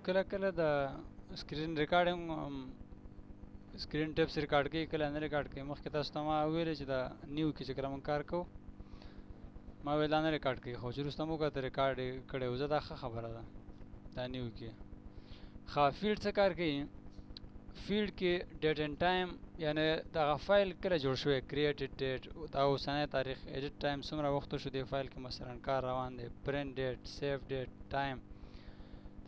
کله کله د سکرین ریکارډینګ سکرین ټیپس ریکارډ کوي کله نه ریکارډ کوي. مخکې تاسو ته ما ویلې چې دا نیو کې چې کله موږ کار کوو ما ویل دا نه ریکارډ کوي، خو چې وروسته موږ ته ریکارډ یې کړی و. زه دا ښه خبره ده دا نیو کې. ښه فیلډ څه کار کوي؟ فیلډ کې ډیټ اینډ ټایم یعنی دغه فایل کله جوړ شوی، کریټډ ډیټ، دا اوسنی تاریخ، ایډیټ ټایم څومره وخت شو دی فایل کې مثلا کار روان دی، پرنټ ډیټ، سیف ډیټ، ټایم.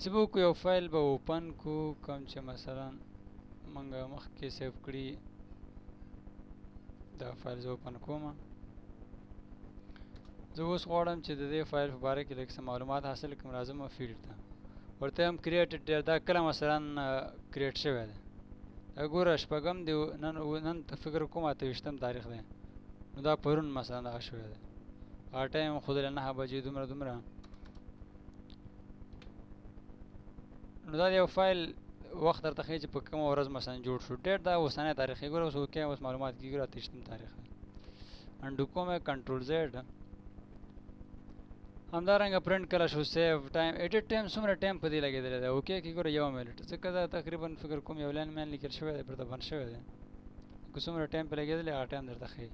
څه به وکړو یو فایل به اوپن کو کوم چې مثلا موږ مخکې سیف کړي. دا فایل زه اوپن کوم. زه اوس غواړم چې د دې فایل په باره کې لږ څه معلومات حاصل کړم. راځم فیلډ ته، ورته هم کریټډ ډیټ دا کله مثلا کریټ شوی دی. دا ګوره شپږم دی، نن فکر کوم 28م تاریخ دی، نو دا پرون مثلا دغه شوی دی. هغه ټایم ښودلی 9 بجې دومره. نو دا د یو فایل وخت درته ښیي چې په کومه ورځ مثلا جوړ شو. ډیټ دا اوسنی تاریخ یې ګوره اوس اوکې اوس معلومات کېږي 28م تاریخ دی. انډو کوم کنټرول زیډ. همدارنګه پرنټ کله شو، سیف ټایم، ایډیټ ټایم څومره ټایم په دې لګېدلی دی. اوکې کې ګوره 1 منټ، ځکه دا تقریبا فکر کوم یو لاین مین لیکل شوی دی پرته بند شوی دی. که څومره ټایم په لګېدلی هغه ټایم درته ښیي.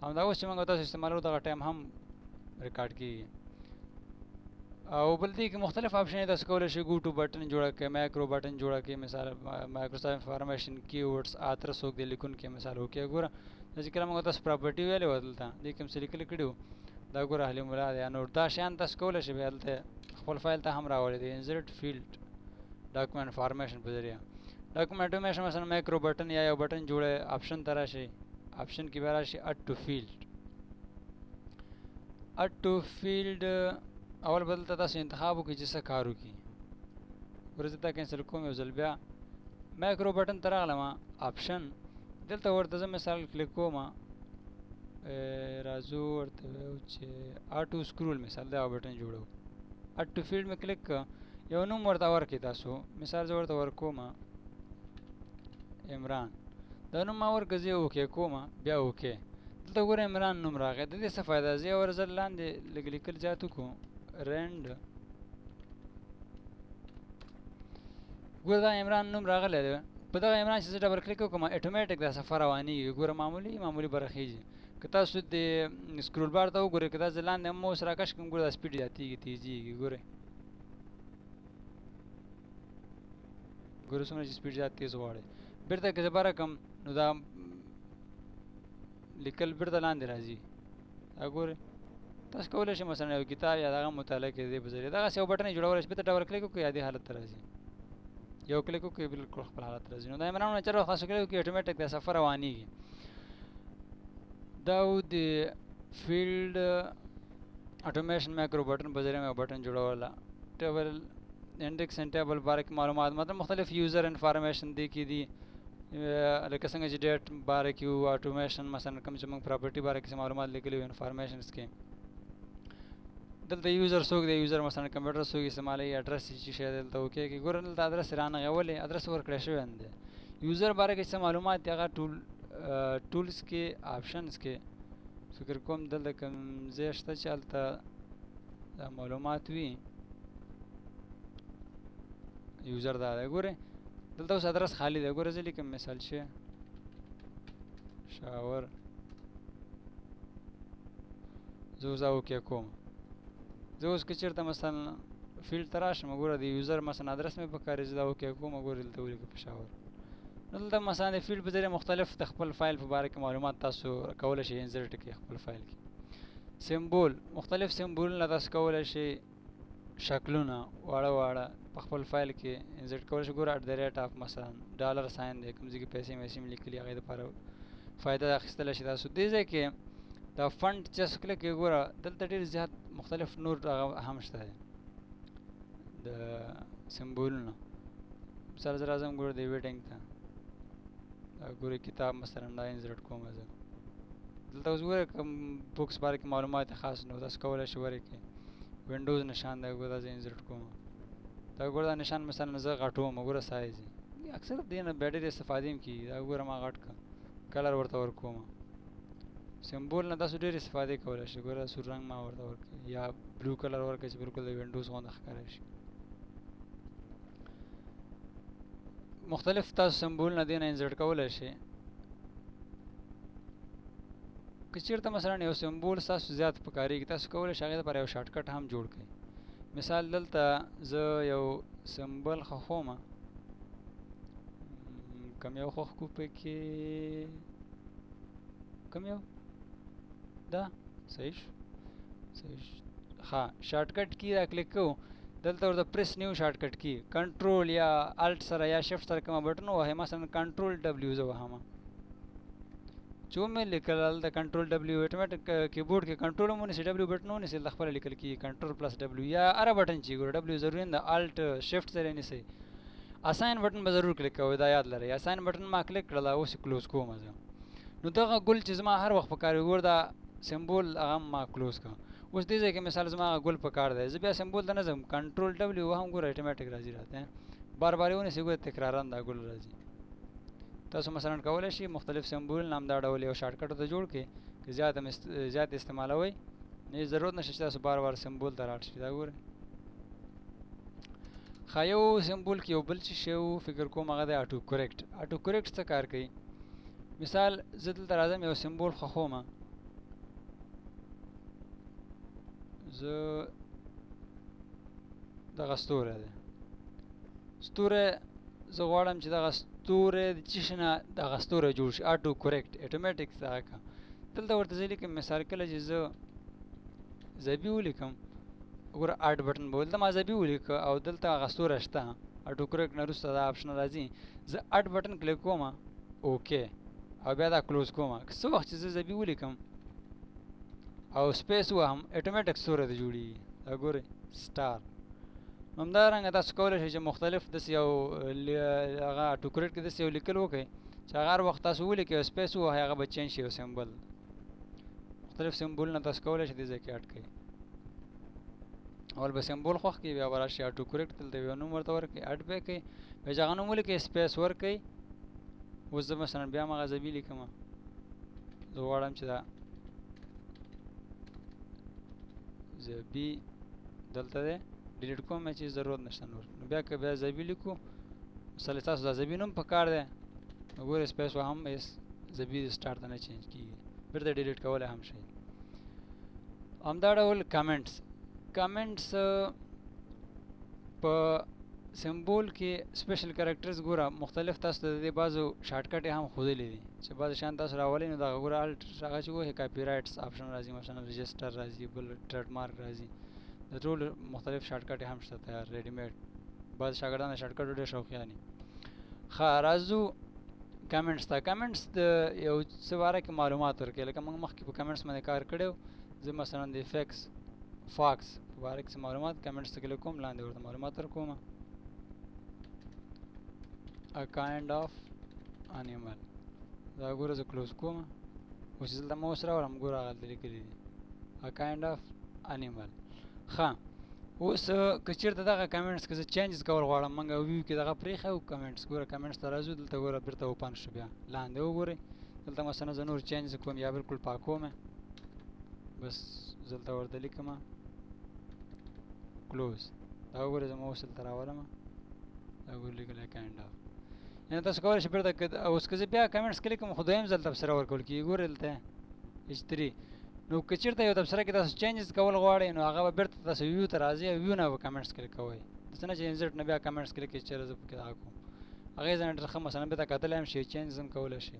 همدا اوس چې موږ تاسو استعمالوو دغه ټایم هم ریکارډ کېږي. او بل دې کې مختلف آپشن یې تاسو کولی شئ. ګو ټو بټن جوړه کړئ، مایکرو بټن جوړه کړئ، مثال مایکروسافټ انفارمیشن کی ورډز آتر څوک دی لیکونکی مثال. اوکې ګوره دا چې کله موږ تاسو پراپرټي ویلې وه دلته دې کې هم څه لیکلي کړي وو، دا ګوره حلیم الله دی. نو دا شیان تاسو کولی شئ بیا دلته خپل فایل ته هم راولئ د انسرټ فیلډ ډاکومنټ فارمیشن په ذریعه. ډاکومنټ فارمیشن مثلا مایکرو بټن یا یو بټن جوړه آپشن ته راشئ، آپشن کې بیا راشئ اډ ټو فیلډ. اډ ټو فیلډ اول به دلته تاسو انتخاب وکړئ چې څه کار وکړي. ورځ ته کینسل کوم یو ځل بیا مایکرو بټن ته راغلم، آپشن دلته ورته زه مثال کلیک کوم. راځو ورته وایو چې آټو سکرول مثال دا بټن جوړو. اډ ټو فیلډ مې کلیک کړ، یو نوم ورته ورکړئ تاسو. مثال زه ورته ورکوم عمران. دا نوم ما ورکړ، زه اوکې کوم بیا اوکې. دلته ګوره عمران نوم راغی. د دې څه فایده؟ زه یو ځل لاندې لږ لیکل زیات وکړو رینډ، ګوره دا عمران نوم راغلی دی. په دغه عمران چې زه ډبل کلیک وکړم اټومیټک دا صفحه روانېږي. ګوره معمولي برخیږي. که تاسو د سکرول بار ته وګورئ، که دا زه لاندې هم اوس راکش کړم ګوره دا سپیډ زیاتېږي تیزېږي. ګورئ څومره چې سپیډ زیات تیز غواړئ. بېرته که زه بره کړم نو دا لیکل بېرته لاندې راځي. دا ګورئ تاسو کولی شئ مثلا یو کتاب یا دغه مطالعه کې د دې په ذریعه دغسې یو بټن یې جوړولی شئ. بېرته ډبل کلیک وکړئ یا دې حالت ته راځي، یو کلیک وکړئ بلکل خپل حالت ته راځي. نو دا عمران چر وخت تاسو کلیک وکړئ اټومیټک دا صفحه روانېږي. دا و د فیلډ اټومیشن مایکرو بټن په ذریعه مې بټن جوړوله. ټیبل انډیکس اینډ ټیبل باره کې معلومات مطلب مختلف یوزر انفارمیشن دې کې دي، لکه څنګه چې ډیټ باره کې وو، اټومیشن مثلا کوم چې موږ پراپرټي باره کې معلومات لیکلي وو انفارمیشنز کې. دلته یوزر څوک دی، یوزر مثلا کمپیوټر څوک استعمالوي، اډرس چې شی دی دلته اوکې کې ګوره دلته ادرس رانغی ولې ادرس ورکړی شوی دی. یوزر باره کې څه معلومات دي هغه ټولز کې آپشنز کې فکر کوم دلته کوم ځای شته چې هلته دا معلومات وي. یوزر دا دی ګورئ دلته اوس ادرس خالی دی. ګوره زه لیکم مثال چې شاور، زه اوس دا اوکې کوم. زه اوس که چېرته مثلا فیلډ ته راشم ګوره د یوزر مثلا ادرس مې پکار زه دا اوکې کوم. ګوره دلته ولیکه پېښور. نو دلته مثلا د فیلډ په ذریعه مختلف د خپل فایل په باره کې معلومات تاسو کولی شئ انسرټ کړئ خپل فایل کې. سمبول مختلف سمبولونه تاسو کولی شئ شکلونه واړه په خپل فایل کې انسرټ کولی شئ. ګوره اټ د ریټ اف مثلا ډالر ساین دی، کوم ځای کې پیسې مې لیکلي هغې دپاره فایده اخیستلی شئ تاسو. دې ځای کې دا فنډ چې تاسو کلیک کړئ ګوره دلته ډېر زیات مختلف نور هغه هم شته دی د سمبولونه. مثال زه راځم ګوره د ویډینګ ته، ګوره کتاب مثلا دا انسرټ کوم زه دلته. اوس ګوره کوم بکس باره کې معلومات خاص نو تاسو کولی شئ ورکړئ. وینډوز نشان دی ګوره دا زه انسرټ کوم. دا ګوره دا نشان مثلا زه غټوم ګوره سایز یې اکثر دې نه بیا ډېرې استفادې هم کېږي. دا ګوره ما غټ کړه کلر ورته ورکوم. سمبول نه تاسو ډېرې استفادې کولی شئ. ګوره سور رنګ ما ورته ورکړئ یا بلو کلر ورکړئ چې بلکل د وینډوز غوندې ښکاره شي. مختلف تاسو سمبولونه دې نه انسرټ کولی شئ. که چېرته مثلا یو سمبول ستاسو زیات په کارېږي تاسو کولی شئ هغې دپاره یو شارټکټ هم جوړ کړئ. مثال دلته زه یو سمبل خوښومه، کوم یو خوښ کړو پکې، کوم یو دا صحیح شو ښه. شارټکټ کی را کلیک کوو، دلته ورته پریس نیو شارټکټ کی کنټرول یا الټ سره یا شفټ سره کومه بټن ووهئ، مثلا کنټرول ډبلیو زه وهمه، چې ومې لیکل هلته کنټرول ډبلیو اټومیټک کیبورډ کې کنټرول هم ونیسئ ډبلیو بټن ونیسئ، د خپله لیکل کېږي کنټرول پلس ډبلیو یا هره بټن چې ګوره ډبلیو ضروري نه ده، الټ شفټ سره یې نیسئ. اساین بټن به ضرور کلیک کوئ، دا یاد لرئ. اساین بټن ما کلیک کړله، اوس یې کلوز کوم زه. نو دغه ګل چې زما هر وخت په کار وي، ګور دا سمبول هغه ما کلوز کړه. اوس دې ځای کې مثال زما هغه ګل په کار دی، زه بیا سمبول ته نه ځم، کنټرول ډبلیو وهم، ګوره اټومیټک راځي راته، بار بار یې ونیسئ، ګوره تکرارا دا ګل راځي. تاسو مثلا کولی شئ مختلف سمبولونه هم دا ډول یو شارټکټ ته جوړ کړئ، که زیات استعمالوئ نه ضرورت نشته چې تاسو بار بار سمبول ته لاړ شئ. دا ګورئ ښه، یو سمبول کې یو بل څه شی و فکر کوم هغه دی اټو کریکټ. اټو کریکټ څه کار کوي؟ مثال زه دلته راځم یو سمبول خوښومه، زه دغه ستوری دی، ستوری زه غواړم چې دغه ستوری د څه شي نه دغه ستوری جوړ شي، اټو کریکټ اټومیټک دغه که. دلته ورته زه لیکم مثال کله چې زه زبي ولیکم، وګوره اټ بټن به دلته ما زبي ولیکه او دلته هغه ستوری شته، اټو کریکټ نه وروسته دا آپشن راځي، زه اټ بټن کلیک کوم اوکې او بیا دا کلوز کوم. څه وخت چې زه زبي ولیکم او سپیس وهم اټومیټک ستوری ته جوړېږي. دا ګورئ سټار. همدارنګه تاسو کولی شئ چې مختلف داسې یو هغه اټو کریکټ کې داسې یو لیکل وکړئ چې هغه هر وخت تاسو ولیکئ او سپیس ووهئ هغه به چینج شي یو سمبل. مختلف سمبولونه تاسو کولی شئ دې ځای کې اډ کړئ. اول به سمبول خوښ کړئ، بیا به راشئ اټو کریکټ دلته یو نوم ورته ورکړئ، اډ به یې کړئ، بیا چې هغه نوم ولیکئ سپیس ورکړئ. اوس زه مثلا بیا هم هغه زبي لیکمه، زه غواړم چې دا زبي دلته دی ډیلیټ کوم چې ضرورت نشته نور. نو بیا که بیا زبي لیکو، مثلا تاسو دا زبي نوم په کار دی، نو ګورئ سپیس وهم زبي سټار ته نه چینج کېږي، بیرته ډیلیټ کولی هم شئ. همدا ډول کامنټس په سمبول کې سپیشل کریکټرز ګوره مختلف تاسو ته د دې بعضو شارټکټ هم ښودلی دي چې بعضې شیان تاسو راولئ، نو دغه ګوره الټ هغه چې وایي کاپي رایټس آپشن راځي، مثلا رجسټر راځي، بل ټریډ مارک راځي، د ټولو مختلف شارټکټ هم شته تیار ریډي میډ. بعض شاګردان د شارټکټو ډېر شوقیان دي. ښه راځو کامنټس ته. کامنټس د یو څه باره کې معلومات ورکوي، لکه موږ مخکې په کامنټس باندې کار کړی و. زه مثلا د فاکس په باره کې څه معلومات کامنټس ته کلیک کوم، لاندې ورته معلومات ورکوم. A kind of animal. دا ګوره زه کلوز کوم، اوس چې دلته موس راوړم ګوره هغلته لیکلي دي A kind of animal. ښه اوس که چېرته دغه کامنټس که زه چینجز کول غواړم، موږ ویو کې دغه پرېښی و کامنټس، ګوره کامنټس ته راځو، دلته ګوره بېرته اوپن شو، بیا لاندې وګورئ دلته مثلا زه نور چینجز کوم یا بالکل پاکوم، بس دلته ورته لیکم کلوز. دا وګورئ زه موس دلته راولم، دا ګوره لیکلی کاینډ آف. یعنې تاسو کولی شئ بیرته اوس که زه بیا کامنټس کلیک کوم خو دویم ځل تبصره ورکول کېږي، ګورئ دلته H3. نو که چېرته یو تبصره کې تاسو چینجز کول غواړئ، نو هغه به بیرته تاسو ویو ته راځئ او ویو نه به کامنټس کلیک کوئ، داسې نه چې انزرټ نه بیا کامنټس کلیک کړئ چې چېرې زه پکې دغه کوم، هغې ځای نه ډېر ښه مثلا بیرته کتلی هم شئ، چینجز هم کولی شئ.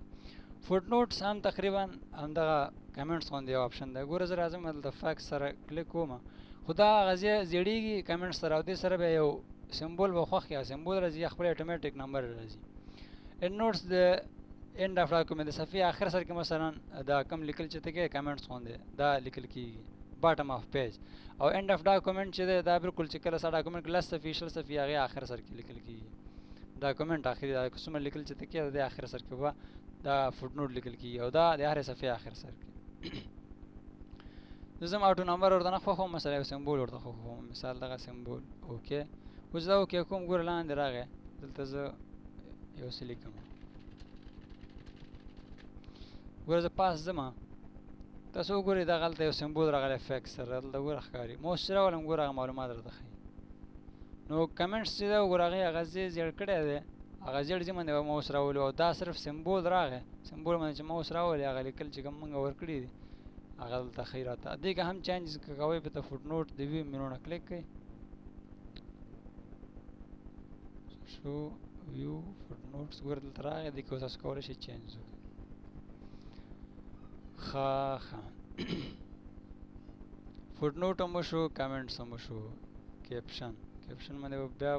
فوټ نوټس هم تقریبا همدغه کامنټس غوندې یو آپشن دی. ګوره زه راځم دلته فاکس سره کلیک کوم، خو دا هغه زیړېږي کامنټس سره، او دې سره بیا یو سمبول به خوښ یا سمبول راځي یا خپل اټومیټک نمبر راځي. اینډ نوټس د اینډ آف ډاکومنټ د صفحې آخر سر کې مثلا دا کم لیکل چې ته کې کامنټس غوندې دا لیکل کېږي باټم آف پیج، او اینډ آف ډاکومنټ چې دی دا بالکل چې کله ستا ډاکومنټ کې 10 صفحې 20 صفحې هغې آخر سر کې لیکل کېږي. ډاکومنټ آخري دا څومره لیکل چې ته کې د آخر سر کې به دا فوټ نوټ لیکل کېږي، او دا د هرې صفحې آخر سر کې. زه ځم اټو نمبر ورته نه خوښوم، مثلا یو سمبول ورته خوښوم، مثال دغه سمبول اوکې. اوس دا اوکې کوم، ګوره لاندې راغی، دلته زه یو څه لیکم، ګوره زه پاس ځم، تاسو وګورئ دغه هلته یو سمبول راغلی فیکس سره، دلته ګوره ښکاري، موس چې راولم ګوره هغه معلومات راته ښیي. نو کمنټس چې دی وګوره هغې هغه زیړ کړی دی، هغه زیړ ځای باندې به ماوس راولو او دا صرف سمبول راغی سمبول باندې چې ماوس راولي هغه لیکل چې کوم موږ ورکړي دي هغه دلته ښیي راته دې که هم چینجز که کوئ په ته فوټ نوټ د ویو مینونه کلیک کړئ شو ویو فوټ نوټس ګوره دلته راغی دې که تاسو کولی شئ چینج وکړئ ښه فوټ نوټ هم وشو کمنټس هم وشو کیپشن باندې به بیا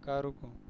کار وکړو